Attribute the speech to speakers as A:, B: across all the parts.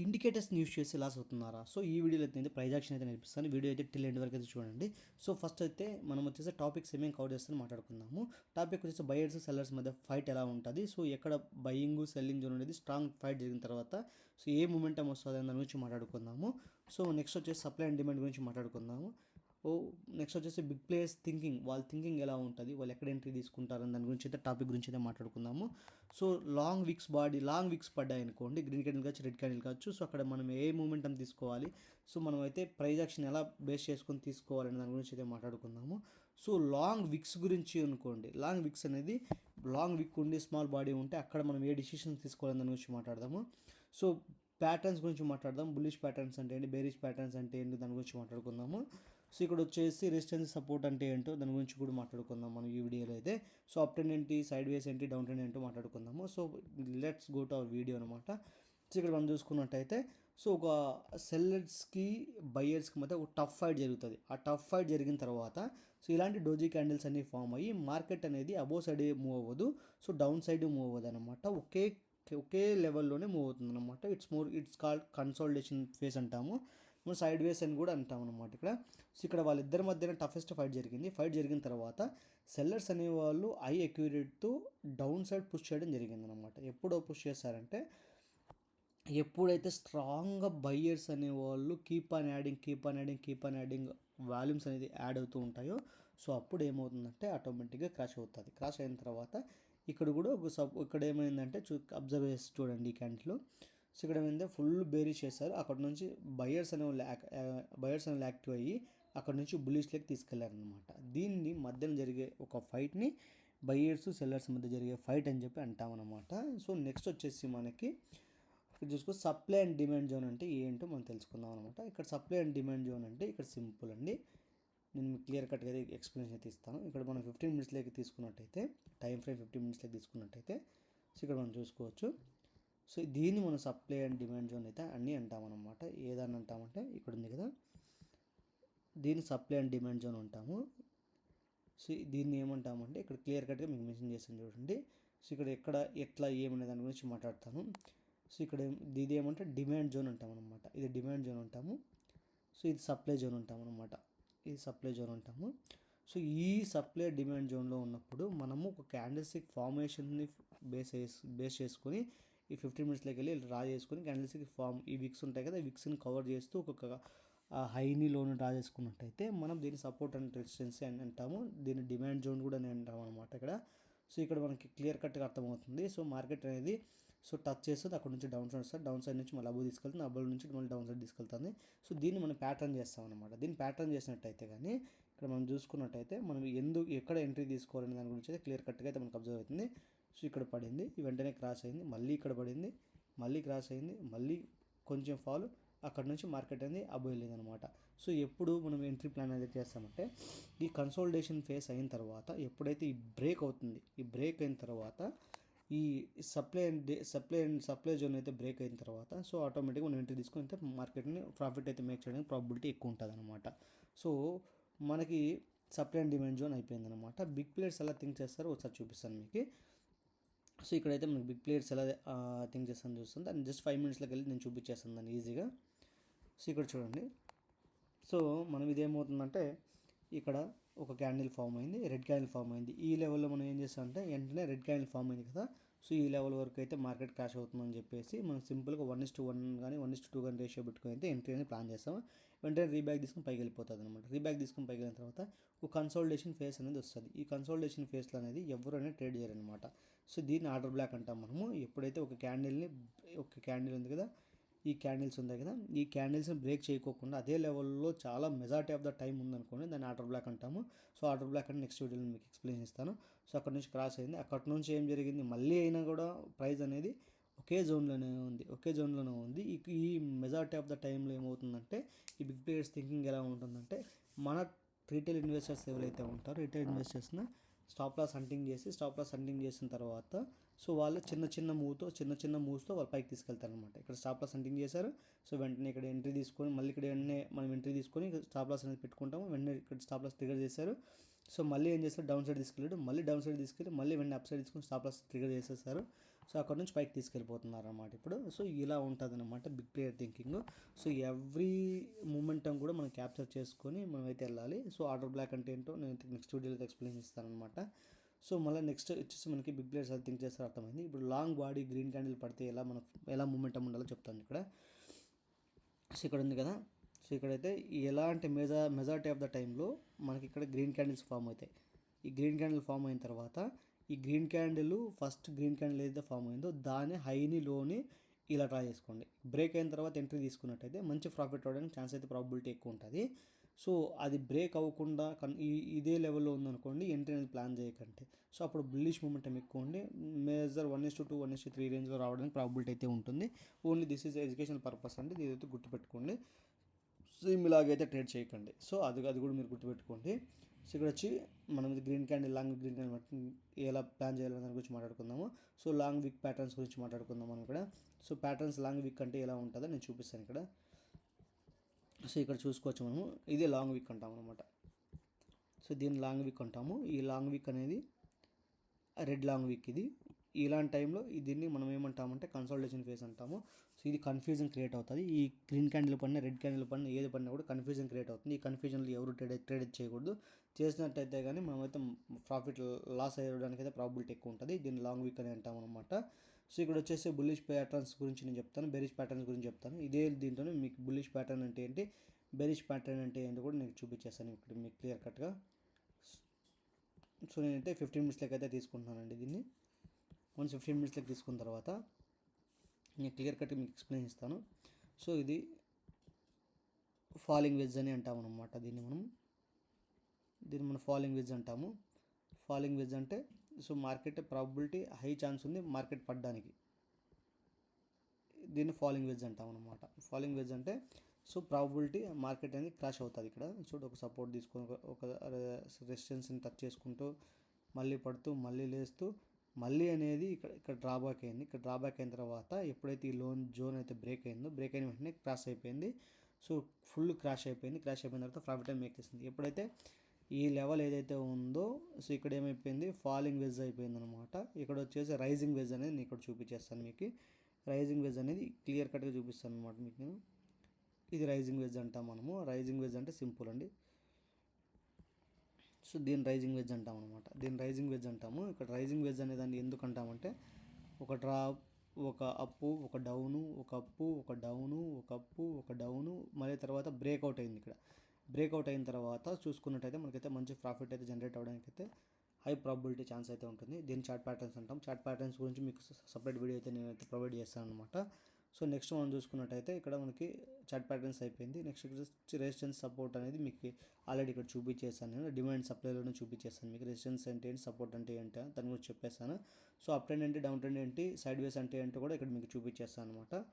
A: ఇండికేటర్స్ని use చేసి loss అవుతున్నారా? So ఈ వీడియోలో అయితే ప్రైజ్ యాక్షన్ అయితే నేర్పిస్తాను. వీడియో అయితే టిల్ ఎండ్ వరకు అయితే చూడండి. సో ఫస్ట్ అయితే మనం వచ్చేసి టాపిక్స్ ఏమేమి కవర్ చేస్తామని మాట్లాడుకుందాము. టాపిక్ వచ్చేసి బయర్స్ సెల్లర్స్ మధ్య ఫైట్ ఎలా ఉంటుంది, సో ఎక్కడ బయింగ్ సెల్లింగ్ జోన్ అనేది స్ట్రాంగ్ ఫైట్ జరిగిన తర్వాత సో ఏ మూమెంటం వస్తుంది అని దాని గురించి మాట్లాడుకుందాము. సో నెక్స్ట్ వచ్చేసి సప్లై అండ్ డిమాండ్ గురించి మాట్లాడుకుందాము. నెక్స్ట్ వచ్చేసి బిగ్ ప్లేయర్స్ థింకింగ్, వాళ్ళ థింకింగ్ ఎలా ఉంటుంది, వాళ్ళు ఎక్కడ ఎంట్రీ తీసుకుంటారని దాని గురించి అయితే టాపిక్ గురించి అయితే మాట్లాడుకుందాము. సో లాంగ్ విక్స్ పడ్డాయి అనుకోండి, గ్రీన్ క్యాండిల్ కావచ్చు, రెడ్ క్యాండిల్ కావచ్చు. సో అక్కడ మనం ఏ మూమెంటం తీసుకోవాలి, సో మనం అయితే ప్రైజ్ యాక్షన్ ఎలా బేస్ చేసుకొని తీసుకోవాలని దాని గురించి అయితే మాట్లాడుకుందాము. సో లాంగ్ విక్స్ గురించి అనుకోండి, లాంగ్ విక్స్ అనేది లాంగ్ విక్ ఉండి స్మాల్ బాడీ ఉంటే అక్కడ మనం ఏ డిసిషన్స్ తీసుకోవాలని దాని గురించి మాట్లాడదాము. సో ప్యాటర్న్స్ గురించి మాట్లాడదాం. బుల్లిష్ ప్యాటర్న్స్ అంటే ఏంటి, బేరిష్ ప్యాటర్న్స్ అంటే ఏంటి, దాని గురించి మాట్లాడుకుందాము. సో ఇక్కడ వచ్చేసి రెసిస్టెన్స్ సపోర్ట్ అంటే ఏంటో దాని గురించి కూడా మాట్లాడుకుందాం మనం ఈ వీడియోలో అయితే. సో అప్ ట్రెండ్ ఏంటి, సైడ్ వేస్ ఏంటి, డౌన్ ట్రెండ్ ఏంటో మాట్లాడుకుందాము. So let's go to our video అనమాట. సో ఇక్కడ మనం చూసుకున్నట్టయితే సో ఒక సెల్లర్స్కి బయ్యర్స్కి మధ్య ఒక టఫ్ ఫైట్ జరుగుతుంది. ఆ టఫ్ ఫైట్ జరిగిన తర్వాత సో ఇలాంటి డోజీ క్యాండిల్స్ అన్ని ఫామ్ అయ్యి మార్కెట్ అనేది అబోవ్ సైడ్ మూవ్ అవ్వదు, సో డౌన్ సైడ్ మూవ్ అవ్వదు అనమాట. ఒకే లెవెల్లోనే మూవ్ అవుతుంది అనమాట. ఇట్స్ కాల్డ్ కన్సాలిడేషన్ ఫేస్ అంటాము, మనం సైడ్ వేస్ అని కూడా అంటాం అనమాట ఇక్కడ. సో ఇక్కడ వాళ్ళిద్దరి మధ్యన టఫెస్ట్ ఫైట్ జరిగింది. ఫైట్ జరిగిన తర్వాత సెల్లర్స్ అనేవాళ్ళు ఐ అక్యూరేట్తో డౌన్ సైడ్ పుష్ చేయడం జరిగింది అనమాట. ఎప్పుడో పుష్ చేస్తారంటే ఎప్పుడైతే స్ట్రాంగ్గా బయ్యర్స్ అనేవాళ్ళు కీప్ ఆన్ యాడింగ్ వాల్యూమ్స్ అనేది యాడ్ అవుతూ ఉంటాయో సో అప్పుడు ఏమవుతుందంటే ఆటోమేటిక్గా క్రాష్ అవుతుంది. క్రాష్ అయిన తర్వాత ఇక్కడ కూడా ఇక్కడ ఏమైందంటే అబ్జర్వ్ చేసి చూడండి ఈ క్యాండిల్లో. సో ఇక్కడ ఏమైందంటే ఫుల్ బేరిష్ చేశారు. అక్కడ నుంచి బయర్స్ అనేవి యాక్టివ్ అయ్యి అక్కడ నుంచి బులిష్లోకి తీసుకెళ్లారనమాట. దీన్ని మధ్యన జరిగే ఒక ఫైట్ని బయర్స్ సెల్లర్స్ మధ్య జరిగే ఫైట్ అని చెప్పి అంటామన్నమాట. సో నెక్స్ట్ వచ్చేసి మనకి ఇక్కడ చూసుకో సప్లై అండ్ డిమాండ్ జోన్ అంటే ఏంటో మనం తెలుసుకుందాం అనమాట. ఇక్కడ సప్లై అండ్ డిమాండ్ జోన్ అంటే ఇక్కడ సింపుల్ అండి, నేను మీకు క్లియర్ కట్గా అయితే ఎక్స్ప్లెనేషన్ అయితే ఇస్తాను. ఇక్కడ మనం 15 మినిట్స్లోకి తీసుకున్నట్టయితే, టైం ఫ్రేమ్ 15 మినిట్స్లోకి తీసుకున్నట్టయితే సో ఇక్కడ మనం చూసుకోవచ్చు. సో దీన్ని మనం సప్లై అండ్ డిమాండ్ జోన్ అయితే అన్నీ అంటామన్నమాట. ఏదని అంటామంటే ఇక్కడ ఉంది కదా, దీన్ని సప్లై అండ్ డిమాండ్ జోన్ అంటాము. సో దీన్ని ఏమంటామంటే ఇక్కడ క్లియర్ కట్గా మీకు మెన్షన్ చేస్తాను చూడండి. సో ఇక్కడ ఎట్లా ఏమనే దాని గురించి మాట్లాడతాను. సో ఇక్కడ ఇది ఏమంటే డిమాండ్ జోన్ అంటాం అనమాట. ఇది డిమాండ్ జోన్ అంటాము. సో ఇది సప్లై జోన్ అంటాం అనమాట. ఇది సప్లై జోన్ అంటాము. సో ఈ సప్లై డిమాండ్ జోన్లో ఉన్నప్పుడు మనము ఒక క్యాండిల్స్టిక్ ఫార్మేషన్ని బేస్ చేసుకొని ఈ 15 మినిట్స్లోకి వెళ్ళి డ్రా చేసుకొని క్యాండిల్స్టిక్ ఈ విక్స్ ఉంటాయి కదా, ఈ విక్స్ని కవర్ చేస్తూ ఒక్కొక్క హైని లోను డ్రా చేసుకున్నట్టయితే మనం దీన్ని సపోర్ట్ అండ్ రెసిస్టెన్సీ అని అంటాము. దీన్ని డిమాండ్ జోన్ కూడా అని అంటాం అనమాట ఇక్కడ. సో ఇక్కడ మనకి క్లియర్ కట్గా అర్థమవుతుంది. సో మార్కెట్ అనేది సో టచ్ చేస్తుంది, అక్కడ నుంచి డౌన్ సైడ్ వస్తుంది, డౌన్ సైడ్ నుంచి మళ్ళీ అబోవ్ తీసుకెళ్తుంది, అబోవ్ నుంచి మళ్ళీ డౌన్ సైడ్ తీసుకెళ్తుంది. సో దీన్ని మనం ప్యాటర్న్ చేస్తాం అనమాట. దీన్ని ప్యాటర్న్ చేసినట్టయితే కానీ ఇక్కడ మనం చూసుకున్నట్టయితే మనం ఎక్కడ ఎంట్రీ తీసుకోవాలనే దాని గురించి అయితే క్లియర్ కట్గా అయితే మనకు అబ్జర్వ్ అవుతుంది. సో ఇక్కడ పడింది, వెంటనే క్రాస్ అయింది, మళ్ళీ ఇక్కడ పడింది, మళ్ళీ క్రాస్ అయింది, మళ్ళీ కొంచెం ఫాల్, అక్కడ నుంచి మార్కెట్ అనేది అబోవ్ వెళ్ళింది అనమాట. సో ఎప్పుడు మనం ఎంట్రీ ప్లాన్ అనేది చేస్తామంటే ఈ కన్సాలిడేషన్ ఫేస్ అయిన తర్వాత ఎప్పుడైతే ఈ బ్రేక్ అవుతుంది, ఈ బ్రేక్ అయిన తర్వాత ఈ సప్లై జోన్ అయితే బ్రేక్ అయిన తర్వాత సో ఆటోమేటిక్గా మనం ఎంట్రీ తీసుకుని అయితే మార్కెట్ని ప్రాఫిట్ అయితే మేక్ చేయడానికి ప్రాబిలిటీ ఎక్కువ ఉంటుంది అనమాట. సో మనకి సప్లై అండ్ డిమాండ్ జోన్ అయిపోయింది అనమాట. బిగ్ ప్లేయర్స్ ఎలా థింక్ చేస్తారో ఒకసారి చూపిస్తాను మీకు. సో ఇక్కడైతే మనకి బిగ్ ప్లేయర్స్ ఎలా థింక్ చేస్తాను చూస్తుంది, దాన్ని జస్ట్ 5 మినిట్స్లోకి వెళ్ళి నేను చూపించేస్తాను దాన్ని ఈజీగా. సో ఇక్కడ చూడండి. సో మనం ఇదేమవుతుందంటే ఇక్కడ ఒక క్యాండిల్ ఫామ్ అయింది, రెడ్ క్యాండిల్ ఫామ్ అయింది. ఈ లెవెల్లో మనం ఏం చేస్తామంటే వెంటనే రెడ్ క్యాండిల్ ఫామ్ అయింది కదా, సో ఈ లెవెల్ వరకు అయితే మార్కెట్ క్రాష్ అవుతుందని చెప్పేసి మనం సింపుల్గా 1:1 కానీ 1:2 కానీ రేషియో పెట్టుకుని అయితే ఎంట్రీ అనేది ప్లాన్ చేస్తాము. వెంటనే రీబ్యాక్ తీసుకుని పైకి వెళ్ళిపోతుంది అనమాట. రీబ్యాక్ తీసుకుని పైకి వెళ్ళిన తర్వాత ఒక కన్సాలిడేషన్ ఫేస్ అనేది వస్తుంది. ఈ కన్సాలిడేషన్ ఫేస్లో అనేది ఎవరు అనేది ట్రేడ్ చేయరనమాట. సో దీన్ని ఆర్డర్ బ్లాక్ అంటాం మనము. ఎప్పుడైతే ఒక క్యాండిల్ ఉంది కదా, ఈ క్యాండిల్స్ ఉన్నాయి కదా, ఈ క్యాండిల్స్ని బ్రేక్ చేయకోకుండా అదే లెవెల్లో చాలా మెజారిటీ ఆఫ్ ద టైం ఉందనుకోండి, దాన్ని ఆర్డర్ బ్లాక్ అంటాము. సో ఆర్డర్ బ్లాక్ అంటే నెక్స్ట్ వీడియోలో మీకు ఎక్స్ప్లెయిన్ ఇస్తాను. సో అక్కడ నుంచి క్రాస్ అయింది, అక్కడ నుంచి ఏం జరిగింది, మళ్ళీ అయినా కూడా ప్రైస్ అనేది ఒకే జోన్లోనే ఉంది. ఈ మెజారిటీ ఆఫ్ ద టైంలో ఏమవుతుందంటే ఈ బిగ్ ప్లేయర్స్ థింకింగ్ ఎలా ఉంటుందంటే మన రీటైల్ ఇన్వెస్టర్స్ ఎవరైతే ఉంటారో రీటైల్ ఇన్వెస్టర్స్ని స్టాప్ లాస్ హంటింగ్ చేసిన తర్వాత సో వాళ్ళు చిన్న మూవ్స్తో వాళ్ళు పైకి తీసుకెళ్తారు అనమాట. ఇక్కడ స్టాప్ లాస్ హంటింగ్ చేశారు, సో వెంటనే ఇక్కడ ఎంట్రీ తీసుకొని మళ్ళీ ఇక్కడ వెంటనే మనం ఎంట్రీ తీసుకొని స్టాప్ లాస్ అనేది పెట్టుకుంటాము. వెంటనే ఇక్కడ స్టాప్ లాస్ ట్రిగర్ చేశారు. సో మళ్ళీ ఏం చేస్తారు, డౌన్ సైడ్ తీసుకెళ్ళాడు, మళ్ళీ డౌన్ సైడ్ తీసుకెళ్ళి మళ్ళీ వెంటనే అప్ సైడ్ తీసుకొని స్టాప్ లాస్ ట్రిగర్ చేసేస్తారు. సో అక్కడ నుంచి పైకి తీసుకెళ్ళిపోతున్నారు అనమాట ఇప్పుడు. సో ఇలా ఉంటుంది అనమాట big player thinking. So every momentum కూడా మనం క్యాప్చర్ చేసుకొని మనం అయితే వెళ్ళాలి. సో ఆర్డర్ బ్లాక్ అంటే ఏంటో నేను నెక్స్ట్ వీడియోలో ఎక్స్ప్లెయిన్ చేస్తాను అనమాట. సో మళ్ళీ నెక్స్ట్ వచ్చేసి మనకి బిగ్ ప్లేయర్స్ అది థింక్ చేస్తారు అర్థమైంది. ఇప్పుడు లాంగ్ బాడీ గ్రీన్ క్యాండిల్ పడితే ఎలా మూమెంటం ఉండాలో చెప్తాను ఇక్కడ. సో ఇక్కడ ఉంది కదా, సో ఇక్కడైతే ఎలాంటి మెజారిటీ ఆఫ్ ద టైంలో మనకి ఇక్కడ గ్రీన్ క్యాండిల్స్ ఫామ్ అవుతాయి. ఈ గ్రీన్ క్యాండిల్ ఫామ్ అయిన తర్వాత ఈ green candle first green candle ఏదైతే ఫామ్ అయిందో దాన్ని హైని లోని ఇలా డ్రా చేసుకోండి. బ్రేక్ అయిన తర్వాత ఎంట్రీ తీసుకున్నట్టయితే మంచి ప్రాఫిట్ రావడానికి ఛాన్స్ అయితే ప్రాబిలిటీ ఎక్కువ ఉంటుంది. సో అది బ్రేక్ అవ్వకుండా ఇదే లెవెల్లో ఉందనుకోండి, ఎంట్రీ అనేది ప్లాన్ చేయకండి. సో అప్పుడు బుల్లిష్ మూమెంటం ఎక్కువ ఉండి మేజర్ 1:2 1:3 రేంజ్లో రావడానికి ప్రాబిలిటీ అయితే ఉంటుంది. Only this is educational purpose అండి, ఇదైతే గుర్తుపెట్టుకోండి. సేమ్ ఇలాగైతే ట్రేడ్ చేయకండి. సో అది కూడా మీరు గుర్తుపెట్టుకోండి. సో ఇక్కడ వచ్చి మనం green candle long green candle ఎలా ప్లాన్ చేయాలనే దాని గురించి మాట్లాడుకుందాము. సో లాంగ్ వీక్ ప్యాటర్న్స్ గురించి మాట్లాడుకుందాం మనం ఇక్కడ. సో ప్యాటర్న్స్ లాంగ్ వీక్ అంటే ఎలా ఉంటుందో నేను చూపిస్తాను ఇక్కడ. సో ఇక్కడ చూసుకోవచ్చు మనము, ఇదే లాంగ్ వీక్ అంటాము అనమాట. సో దీన్ని లాంగ్ వీక్ అంటాము. ఈ లాంగ్ వీక్ అనేది రెడ్ లాంగ్ వీక్ ఇది. ఇలాంటి టైంలో దీన్ని మనం ఏమంటామంటే కన్సాలిడేషన్ ఫేజ్ అంటాము. సో ఇది కన్ఫ్యూజన్ క్రియేట్ అవుతుంది. ఈ గ్రీన్ క్యాండిల్ పడిన రెడ్ క్యాండిల్ పడిన ఏది పడినా కూడా కన్ఫ్యూజన్ క్రియేట్ అవుతుంది. ఈ కన్ఫ్యూజన్లో ఎవరు ట్రేడ్ చేయకూడదు. చేసినట్టయితే కానీ మనమైతే ప్రాఫిట్ లాస్ అయ్యడానికి అయితే ప్రాబిలిటీ ఎక్కువ ఉంటుంది. దీన్ని లాంగ్ వీక్ అని అంటాం అనమాట. సో ఇక్కడ వచ్చేసి బుల్లిష్ ప్యాటర్న్స్ గురించి నేను చెప్తాను, బెరిష్ ప్యాటర్న్స్ గురించి చెప్తాను. ఇదే దీంట్లోనే మీకు బుల్లిష్ ప్యాటర్న్ అంటే ఏంటి, బెరిష్ ప్యాటర్న్ అంటే ఏంటి కూడా నేను చూపించేస్తాను ఇక్కడ మీకు క్లియర్ కట్గా. సో నేనైతే 15 మినిట్స్లోకి అయితే తీసుకుంటున్నానండి దీన్ని. 15 మినిట్స్లోకి తీసుకున్న తర్వాత నేను క్లియర్ కట్ మీకు ఎక్స్ప్లెయిన్ ఇస్తాను. సో ఇది ఫాలింగ్ వెజ్ అని అంటాము అనమాట. దీన్ని మనం ఫాలింగ్ వెజ్ అంటాము. ఫాలింగ్ వెజ్ అంటే so market probability high chance ఉంది మార్కెట్ పడడానికి, దీన్ని ఫాలింగ్ వెజ్ అంటాం అనమాట. ఫాలింగ్ వెజ్ అంటే సో ప్రాబిలిటీ మార్కెట్ అనేది క్రాష్ అవుతుంది. ఇక్కడ చూడు, ఒక సపోర్ట్ తీసుకొని ఒక రెసిస్టెన్స్ని టచ్ చేసుకుంటూ మళ్ళీ పడుతూ మళ్ళీ లేస్తూ మళ్ళీ అనేది ఇక్కడ డ్రాబ్యాక్ అయింది. ఇక్కడ డ్రాబ్యాక్ అయిన తర్వాత ఎప్పుడైతే ఈ జోన్ అయితే బ్రేక్ అయిన వెంటనే క్రాష్ అయిపోయింది. సో ఫుల్ క్రాష్ అయిపోయిన తర్వాత ప్రాఫిట్ అని మేక్ చేసింది. ఎప్పుడైతే ఈ లెవెల్ ఏదైతే ఉందో సో ఇక్కడ ఏమైపోయింది, ఫాలింగ్ వెజ్ అయిపోయింది అనమాట. ఇక్కడ వచ్చేసి రైజింగ్ వెజ్ అనేది నేను ఇక్కడ చూపించేస్తాను మీకు. రైజింగ్ వెజ్ అనేది క్లియర్ కట్గా చూపిస్తాను అనమాట మీకు నేను. ఇది రైజింగ్ వెజ్ అంటాం మనము. రైజింగ్ వెజ్ అంటే సింపుల్ అండి. సో దీన్ని రైజింగ్ వెజ్ అంటాం అనమాట. దీన్ని రైజింగ్ వెజ్ అంటాము. ఇక్కడ రైజింగ్ వెజ్ అనే దాన్ని ఎందుకు అంటామంటే ఒక డ్రాప్, ఒక అప్పు, ఒక డౌను, ఒక అప్పు, ఒక డౌను, ఒక అప్పు, ఒక డౌను, మళ్ళీ తర్వాత బ్రేక్అవుట్ అయింది. ఇక్కడ బ్రేక్అవుట్ అయిన తర్వాత చూసుకున్నట్టయితే మనకైతే మంచి ప్రాఫిట్ అయితే జనరేట్ అవ్వడానికి అయితే హై ప్రాబిలిటీ ఛాన్స్ అయితే ఉంటుంది. దీన్ని చార్ట్ ప్యాటర్న్స్ అంటాం. చార్ట్ ప్యాటర్న్స్ గురించి మీకు సపరేట్ వీడియో అయితే నేనైతే ప్రొవైడ్ చేస్తాను అనమాట. సో నెక్స్ట్ మనం చూసుకున్నట్టయితే ఇక్కడ మనకి చార్ట్ ప్యాటర్న్స్ అయిపోయింది. నెక్స్ట్ రెసిస్టెన్స్ సపోర్ట్ అనేది మీకు ఆల్రెడీ ఇక్కడ చూపించేసాను నేను. డిమాండ్ సప్లైలోనే చూపించేస్తాను మీకు. రెసిస్టెన్స్ అంటే ఏంటి, సపోర్ట్ అంటే ఏంటి దాని గురించి చెప్పేస్తాను. సో అప్ ట్రెండ్ ఏంటి, డౌన్ ట్రెండ్ ఏంటి, సైడ్ వేస్ అంటే ఏంటో కూడా ఇక్కడ మీకు చూపించేస్తాను అనమాట.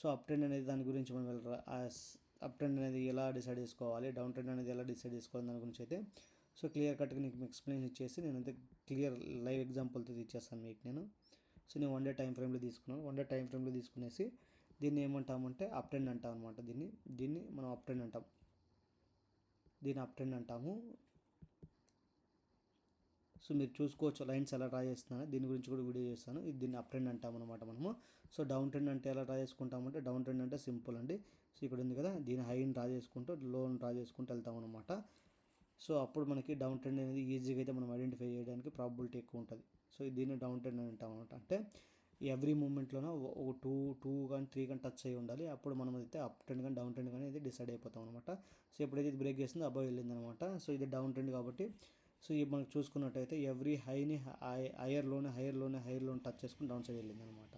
A: సో అప్ ట్రెండ్ అనేది దాని గురించి మనం అప్ ట్రెండ్ అనేది ఎలా డిసైడ్ చేసుకోవాలి, డౌన్ ట్రెండ్ అనేది ఎలా డిసైడ్ చేసుకోవాలి దాని గురించి అయితే సో క్లియర్ కట్గా నీకు ఎక్స్ప్లెయిన్ ఇచ్చేసి నేనైతే క్లియర్ లైవ్ ఎగ్జాంపుల్తో ఇచ్చేస్తాను మీకు నేను. సో నేను 1 డే టైం ఫ్రేమ్లో తీసుకున్నాను. 1 డే టైం ఫ్రేమ్లో తీసుకునేసి దీన్ని ఏమంటామంటే అప్ ట్రెండ్ అంటాం అనమాట. దీన్ని మనం అప్ ట్రెండ్ అంటాం. దీన్ని అప్ ట్రెండ్ అంటాము. సో మీరు చూసుకోవచ్చు లైన్స్ ఎలా డ్రా చేస్తున్నాను, దీని గురించి కూడా వీడియో చేస్తాను. దీన్ని అప్ ట్రెండ్ అంటాం అనమాట మనము. సో డౌన్ ట్రెండ్ అంటే ఎలా డ్రా చేసుకుంటామంటే, డౌన్ ట్రెండ్ అంటే సింపుల్ అండి. సో ఇక్కడ ఉంది కదా, దీని హైని డ్రా చేసుకుంటూ లోని డ్రా చేసుకుంటూ వెళ్తాం అనమాట. సో అప్పుడు మనకి డౌన్ ట్రెండ్ అనేది ఈజీగా అయితే మనం ఐడెంటిఫై చేయడానికి ప్రాబిలిటీ ఎక్కువ ఉంటుంది. సో దీన్ని డౌన్ ట్రెండ్ అని అంటాం అనమాట. అంటే ఎవ్రీ మూమెంట్లోనూ ఒక టూ కానీ 3 కానీ టచ్ అయ్యి ఉండాలి. అప్పుడు మనం అయితే అప్ ట్రెండ్ కానీ డౌన్ ట్రెండ్ కానీ అయితే డిసైడ్ అయిపోతాం అనమాట. సో ఎప్పుడైతే ఇది బ్రేక్ చేస్తుందో అబ్బాయి వెళ్ళింది అనమాట. సో ఇది డౌన్ ట్రెండ్ కాబట్టి సో ఇది మనకు చూసుకున్నట్టయితే ఎవ్రీ హైని హైయర్లోనే టచ్ చేసుకుని డౌన్ సైడ్ వెళ్ళింది అనమాట.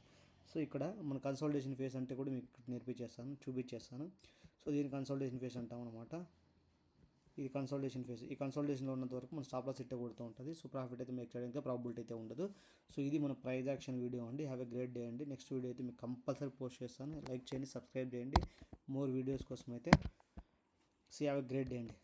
A: సో ఇక్కడ మన కన్సాలిడేషన్ ఫేస్ అంటే కూడా మీకు చూపించేస్తాను. సో దీన్ని కన్సాలిడేషన్ ఫేస్ అంటాం అనమాట. ఇది కన్సాలిడేషన్ ఫేస్. ఈ కన్సాలిడేషన్లో ఉన్నంత వరకు మన స్టాప్ లాస్ ఇట్టే కొడుతూ ఉంటుంది. సో ప్రాఫిట్ అయితే మేక్ చేయడానికి ప్రాబిలిటీ అయితే ఉండదు. సో ఇది మన ప్రైజ్ యాక్షన్ వీడియో అండి. హ్యావ్ ఎ గ్రేట్ డే అండి. నెక్స్ట్ వీడియో అయితే మీకు కంపల్సరీ పోస్ట్ చేస్తాను. లైక్ చేయండి, సబ్స్క్రైబ్ చేయండి మోర్ వీడియోస్ కోసం అయితే. So have a great day అండి.